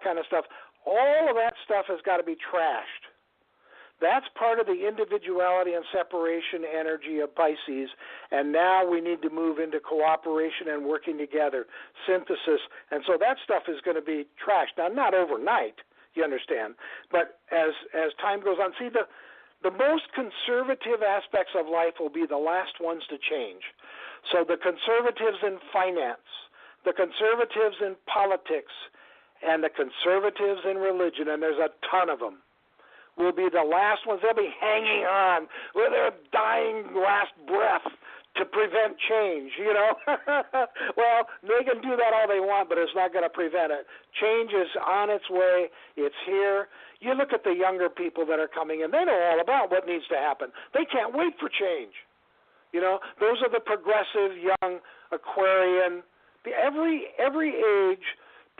kind of stuff. All of that stuff has got to be trashed. That's part of the individuality and separation energy of Pisces, and now we need to move into cooperation and working together, synthesis, and so that stuff is going to be trashed. Now, not overnight, you understand, but as time goes on. See, the most conservative aspects of life will be the last ones to change. So the conservatives in finance, the conservatives in politics, and the conservatives in religion, and there's a ton of them, will be the last ones. They'll be hanging on with their dying last breath to prevent change, you know. Well, they can do that all they want, but it's not going to prevent it. Change is on its way. It's here. You look at the younger people that are coming in. They know all about what needs to happen. They can't wait for change. You know, those are the progressive, young, Aquarian. Every age,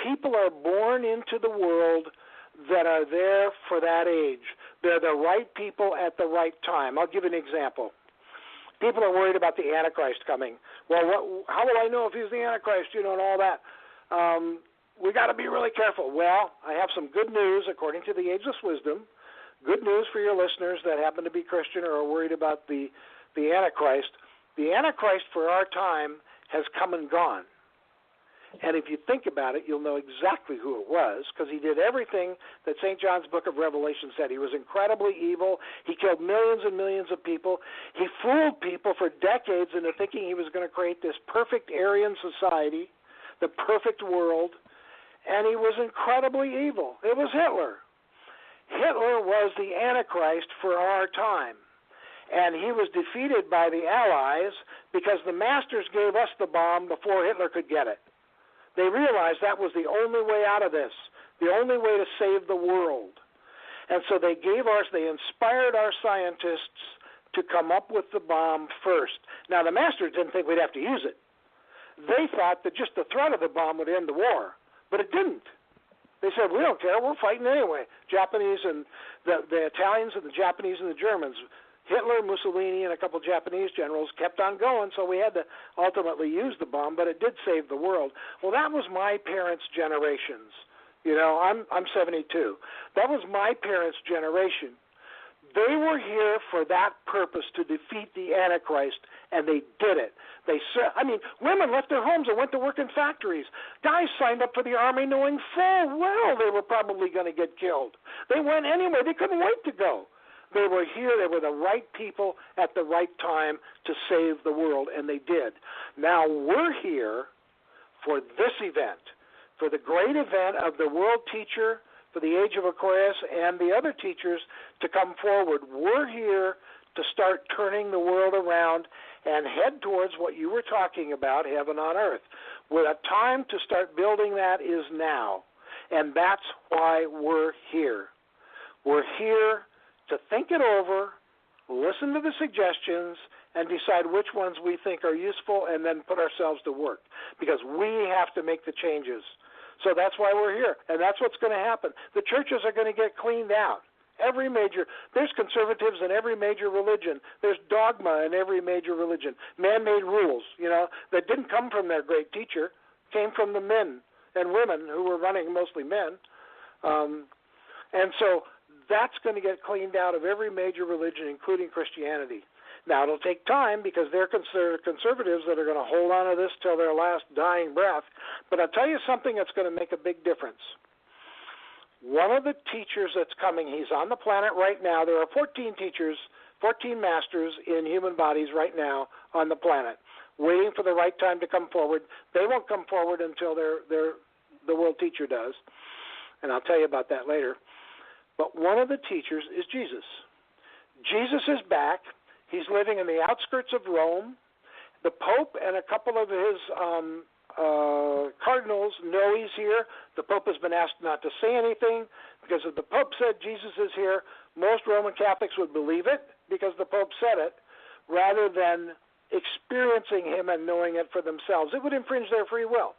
people are born into the world that are there for that age. They're the right people at the right time. I'll give you an example. People are worried about the Antichrist coming. Well, how will I know if he's the Antichrist, you know, and all that? We got to be really careful. Well, I have some good news according to the Ageless Wisdom. Good news for your listeners that happen to be Christian or are worried about the Antichrist. The Antichrist for our time has come and gone. And if you think about it, you'll know exactly who it was, because he did everything that St. John's Book of Revelation said. He was incredibly evil. He killed millions and millions of people. He fooled people for decades into thinking he was going to create this perfect Aryan society, the perfect world, and he was incredibly evil. It was Hitler. Hitler was the Antichrist for our time. And he was defeated by the Allies because the masters gave us the bomb before Hitler could get it. They realized that was the only way out of this, the only way to save the world. And so they inspired our scientists to come up with the bomb first. Now, the masters didn't think we'd have to use it. They thought that just the threat of the bomb would end the war, but it didn't. They said, we don't care, we're fighting anyway. Japanese and the Italians and the Japanese and the Germans, Hitler, Mussolini, and a couple Japanese generals kept on going, so we had to ultimately use the bomb, but it did save the world. Well, that was my parents' generations. You know, I'm 72. That was my parents' generation. They were here for that purpose, to defeat the Antichrist, and they did it. Women left their homes and went to work in factories. Guys signed up for the army knowing full well they were probably going to get killed. They went anyway. They couldn't wait to go. They were here. They were the right people at the right time to save the world, and they did. Now we're here for this event, for the great event of the world teacher, for the age of Aquarius, and the other teachers to come forward. We're here to start turning the world around and head towards what you were talking about, heaven on earth. Well, a time to start building that is now, and that's why we're here. We're here to think it over, listen to the suggestions, and decide which ones we think are useful, and then put ourselves to work, because we have to make the changes. So that's why we're here, and that's what's going to happen. The churches are going to get cleaned out. There's conservatives in every major religion. There's dogma in every major religion. Man-made rules, that didn't come from their great teacher, came from the men and women who were running, mostly men. And so that's going to get cleaned out of every major religion, including Christianity. Now, it'll take time because they're conservatives that are going to hold on to this till their last dying breath. But I'll tell you something that's going to make a big difference. One of the teachers that's coming, he's on the planet right now. There are 14 teachers, 14 masters in human bodies right now on the planet, waiting for the right time to come forward. They won't come forward until the world teacher does, and I'll tell you about that later. But one of the teachers is Jesus. Jesus is back. He's living in the outskirts of Rome. The Pope and a couple of his cardinals know he's here. The Pope has been asked not to say anything, because if the Pope said Jesus is here, most Roman Catholics would believe it because the Pope said it, rather than experiencing him and knowing it for themselves. It would infringe their free will.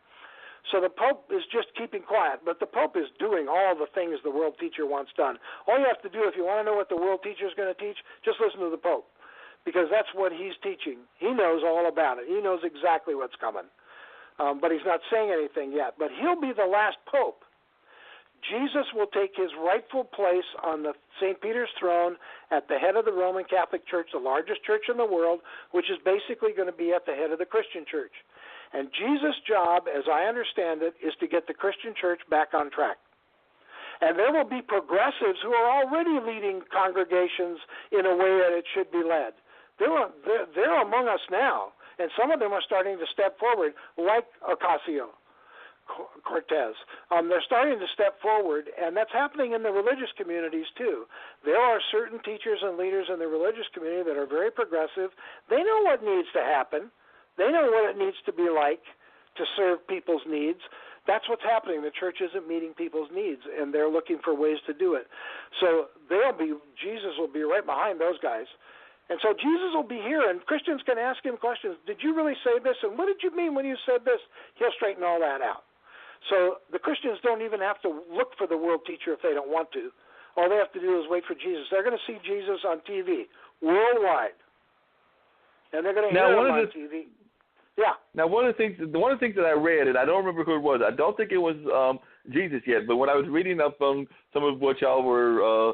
So the Pope is just keeping quiet, but the Pope is doing all the things the world teacher wants done. All you have to do, if you want to know what the world teacher is going to teach, just listen to the Pope, because that's what he's teaching. He knows all about it. He knows exactly what's coming, but he's not saying anything yet. But he'll be the last Pope. Jesus will take his rightful place on the St. Peter's throne at the head of the Roman Catholic Church, the largest church in the world, which is basically going to be at the head of the Christian church. And Jesus' job, as I understand it, is to get the Christian church back on track. And there will be progressives who are already leading congregations in a way that it should be led. They're among us now, and some of them are starting to step forward, like Ocasio-Cortez. They're starting to step forward, and that's happening in the religious communities too. There are certain teachers and leaders in the religious community that are very progressive. They know what needs to happen. They know what it needs to be like to serve people's needs. That's what's happening. The church isn't meeting people's needs, and they're looking for ways to do it. So Jesus will be right behind those guys. And so Jesus will be here, and Christians can ask him questions. Did you really say this? And what did you mean when you said this? He'll straighten all that out. So the Christians don't even have to look for the world teacher if they don't want to. All they have to do is wait for Jesus. They're going to see Jesus on TV worldwide, and they're going to hear him on TV. Yeah. Now, one of the things that I read, and I don't remember who it was. I don't think it was Jesus yet, but when I was reading up on some of what y'all were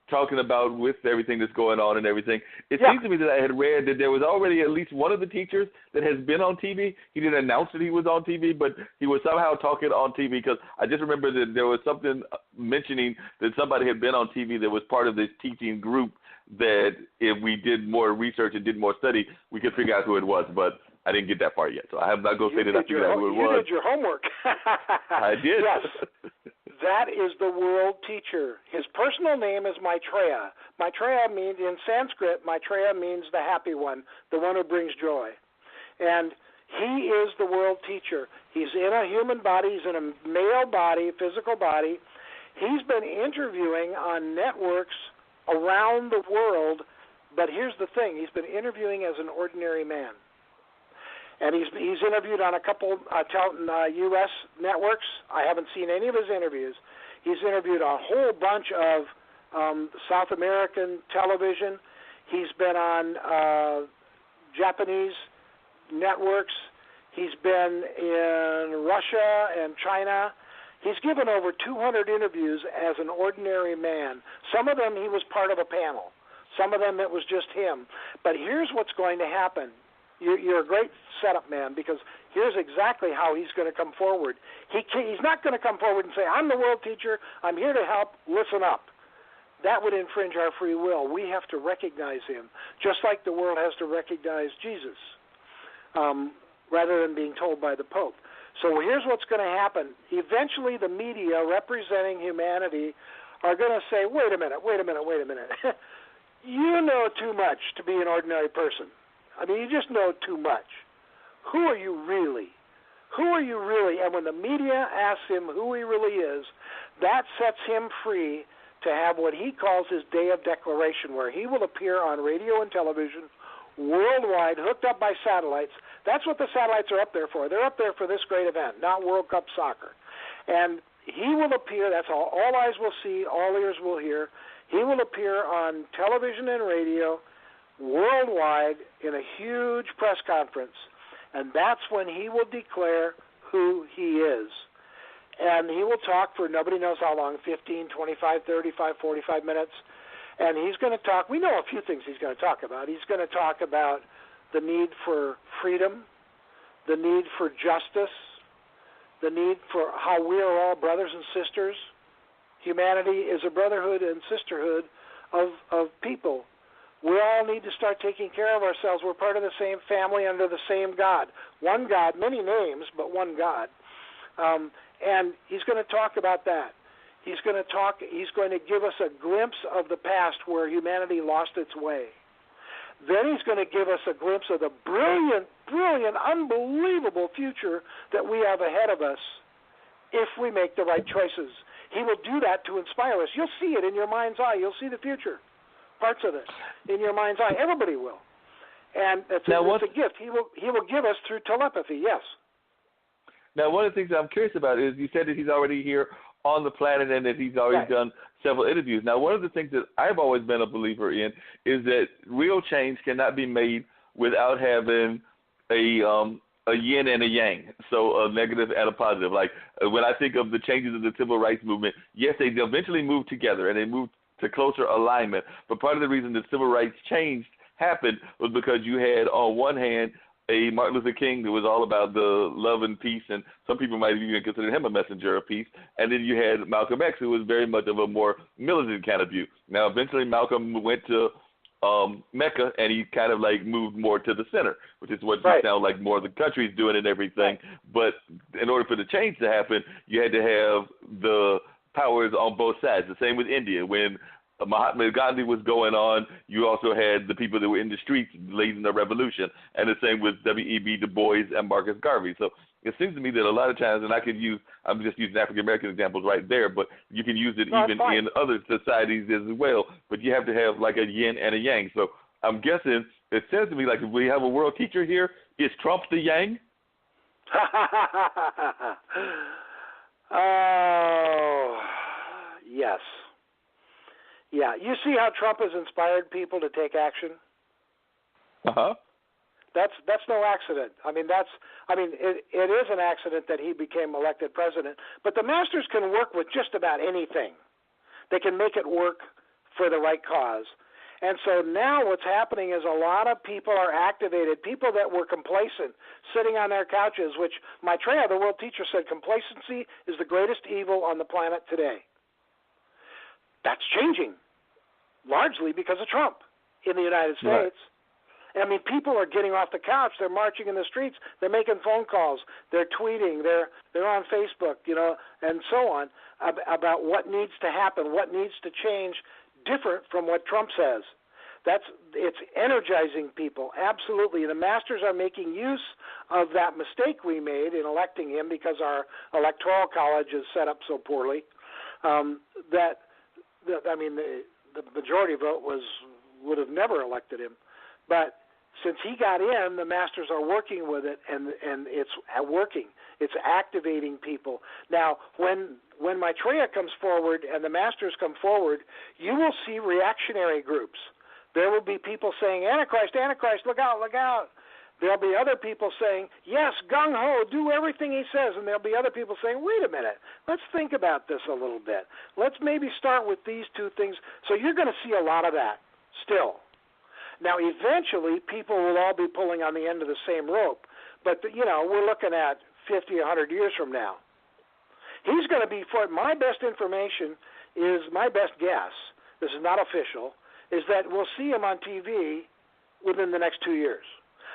talking about with everything that's going on and everything, it seems to me that I had read that there was already at least one of the teachers that has been on TV. He didn't announce that he was on TV, but he was somehow talking on TV, because I just remember that there was something mentioning that somebody had been on TV that was part of this teaching group, that if we did more research and did more study, we could figure out who it was, but I didn't get that far yet, so I have not going to say that I figured out who it was. You did your homework. I did. Yes. That is the world teacher. His personal name is Maitreya. Maitreya means, in Sanskrit, Maitreya means the happy one, the one who brings joy. And he is the world teacher. He's in a human body. He's in a male body, physical body. He's been interviewing on networks around the world, but here's the thing. He's been interviewing as an ordinary man. And he's interviewed on a couple U.S. networks. I haven't seen any of his interviews. He's interviewed a whole bunch of South American television. He's been on Japanese networks. He's been in Russia and China. He's given over 200 interviews as an ordinary man. Some of them he was part of a panel. Some of them it was just him. But here's what's going to happen. You're a great setup, man, because here's exactly how he's going to come forward. He's not going to come forward and say, I'm the world teacher, I'm here to help, listen up. That would infringe our free will. We have to recognize him, just like the world has to recognize Jesus, rather than being told by the Pope. So here's what's going to happen. Eventually the media representing humanity are going to say, wait a minute. You know too much to be an ordinary person. I mean, you just know too much. Who are you really? And when the media asks him who he really is, that sets him free to have what he calls his day of declaration, where he will appear on radio and television worldwide, hooked up by satellites. That's what the satellites are up there for. They're up there for this great event, not World Cup soccer. And he will appear, that's all eyes will see, all ears will hear. He will appear on television and radio worldwide in a huge press conference, and that's when he will declare who he is. And he will talk for nobody knows how long, 15, 25, 35, 45 minutes, and he's going to talk. We know a few things he's going to talk about. He's going to talk about the need for freedom, the need for justice, the need for how we are all brothers and sisters. Humanity is a brotherhood and sisterhood of people. We all need to start taking care of ourselves. We're part of the same family under the same God. One God, many names, but one God. And he's going to talk about that. He's going to give us a glimpse of the past where humanity lost its way. Then he's going to give us a glimpse of the brilliant, unbelievable future that we have ahead of us if we make the right choices. He will do that to inspire us. You'll see it in your mind's eye. You'll see the future. Parts of it in your mind's eye. Everybody will. And it's a gift. He will give us through telepathy, yes. Now, one of the things I'm curious about is you said that he's already here on the planet and that he's already done several interviews. Now, one of the things that I've always been a believer in is that real change cannot be made without having a a yin and a yang, so a negative and a positive. Like when I think of the changes of the civil rights movement, yes, they eventually moved together and they moved to closer alignment. But part of the reason the civil rights happened was because you had on one hand a Martin Luther King that was all about the love and peace, and some people might even consider him a messenger of peace. And then you had Malcolm X, who was very much of a more militant kind of view. Now, eventually Malcolm went to Mecca, and he kind of like moved more to the center, which is what right. you sound like more of the country's doing and everything. But in order for the change to happen, you had to have the powers on both sides. The same with India. When Mahatma Gandhi was going on, you also had the people that were in the streets leading the revolution, and the same with W.E.B. Du Bois and Marcus Garvey. So it seems to me that a lot of times, and I'm just using African-American examples right there, but you can use it even in other societies as well, but you have to have like a yin and a yang. So I'm guessing it says to me like if we have a world teacher here, is Trump the yang? Oh, yes. Yeah, you see how Trump has inspired people to take action? Uh-huh. That's no accident. It is an accident that he became elected president, but the masters can work with just about anything. They can make it work for the right cause. And so now what's happening is a lot of people are activated, people that were complacent, sitting on their couches, which Maitreya, the world teacher, said complacency is the greatest evil on the planet today. That's changing, largely because of Trump in the United States. Right. People are getting off the couch. They're marching in the streets. They're making phone calls. They're tweeting. They're on Facebook, and so on, about what needs to happen, what needs to change different from what Trump says. It's energizing people, absolutely. The masters are making use of that mistake we made in electing him because our electoral college is set up so poorly the majority vote would have never elected him. But since he got in, the masters are working with it, and it's working. It's activating people. Now, when Maitreya comes forward and the masters come forward, you will see reactionary groups. There will be people saying, Antichrist, Antichrist, look out, look out. There'll be other people saying, yes, gung-ho, do everything he says. And there'll be other people saying, wait a minute, let's think about this a little bit. Let's maybe start with these two things. So you're going to see a lot of that still. Now, eventually, people will all be pulling on the end of the same rope. But, we're looking at 50, 100 years from now. He's going to be, for my best information, is my best guess, this is not official, is that we'll see him on TV within the next 2 years.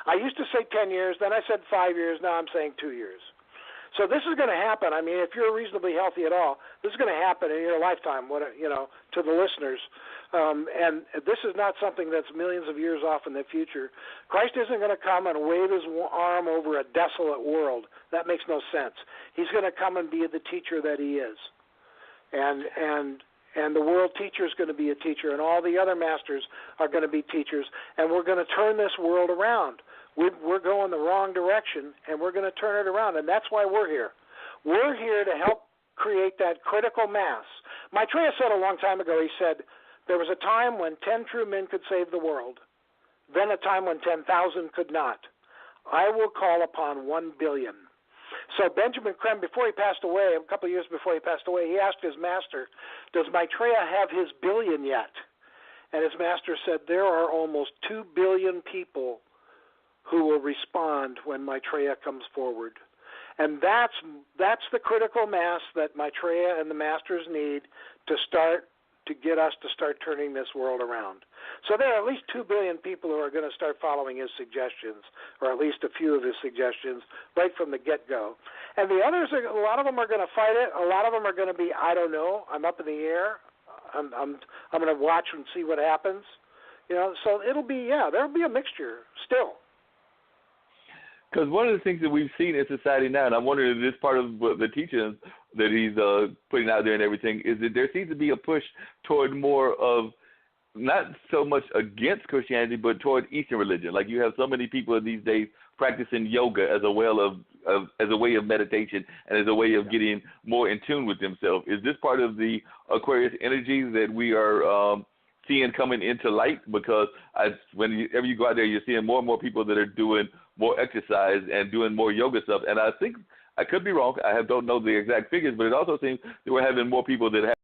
I used to say 10 years, then I said 5 years, now I'm saying 2 years. So this is going to happen. If you're reasonably healthy at all, this is going to happen in your lifetime, to the listeners. And this is not something that's millions of years off in the future. Christ isn't going to come and wave his arm over a desolate world. That makes no sense. He's going to come and be the teacher that he is. And the world teacher is going to be a teacher, and all the other masters are going to be teachers, and we're going to turn this world around. We're going the wrong direction, and we're going to turn it around, and that's why we're here. We're here to help create that critical mass. Maitreya said a long time ago, he said, there was a time when 10 true men could save the world, then a time when 10,000 could not. I will call upon 1 billion. So Benjamin Creme, before he passed away, a couple of years before he passed away, he asked his master, does Maitreya have his billion yet? And his master said, there are almost 2 billion people who will respond when Maitreya comes forward. And that's the critical mass that Maitreya and the masters need to get us to start turning this world around. So there are at least 2 billion people who are going to start following his suggestions, or at least a few of his suggestions, right from the get-go. And the others, a lot of them are going to fight it. A lot of them are going to be, I don't know, I'm up in the air. I'm going to watch and see what happens. So it'll be, there'll be a mixture still. Because one of the things that we've seen in society now, and I'm wondering if this part of the teachings that he's putting out there and everything, is that there seems to be a push toward more of not so much against Christianity, but toward Eastern religion. Like you have so many people these days practicing yoga as a way of meditation and as a way of getting more in tune with themselves. Is this part of the Aquarius energy that we are seeing coming into light? Because whenever you go out there, you're seeing more and more people that are doing more exercise and doing more yoga stuff. And I think, I could be wrong, don't know the exact figures, but it also seems that we're having more people that